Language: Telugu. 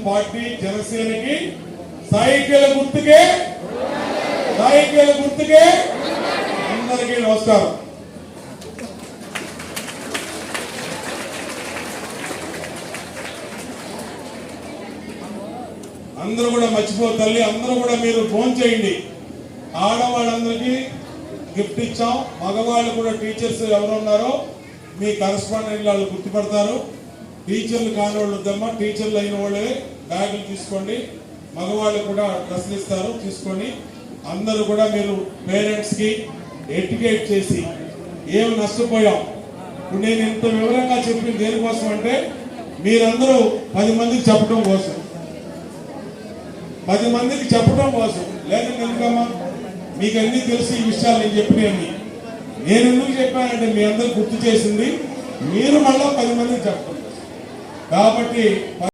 పార్టీ జనసేనకి సైకిల్ గుర్తుకే అందరికీ నమస్కారం. అందరూ కూడా మర్చిపోతల్లి, అందరూ కూడా మీరు ఫోన్ చేయండి. ఆడవాళ్ళందరికీ గిఫ్ట్ ఇచ్చాం. మగవాళ్ళు కూడా టీచర్స్ ఎవరు ఉన్నారో మీ కరెస్పాండెంట్ వాళ్ళు గుర్తుపడతారు. టీచర్లు కాని వాళ్ళు వద్దమ్మా, టీచర్లు అయిన వాళ్ళే బ్యాగులు తీసుకోండి. మగవాళ్ళు కూడా డ్రెస్సులు ఇస్తారు, తీసుకొని అందరూ కూడా మీరు పేరెంట్స్ కి ఎడ్యుకేట్ చేసి ఏం నష్టపోయాం. ఇప్పుడు నేను ఇంత వివరంగా చెప్పింది దేనికోసం అంటే మీరందరూ 10 మందికి చెప్పడం కోసం, 10 మందికి చెప్పడం కోసం. లేదంటే ఎందుకమ్మా, మీకు అన్ని తెలిసి ఈ విషయాలు నేను చెప్పినవి. నేను ఎందుకు చెప్పానంటే మీ అందరూ గుర్తు చేసింది, మీరు మళ్ళా 10 మందికి చెప్పడం కాబట్టి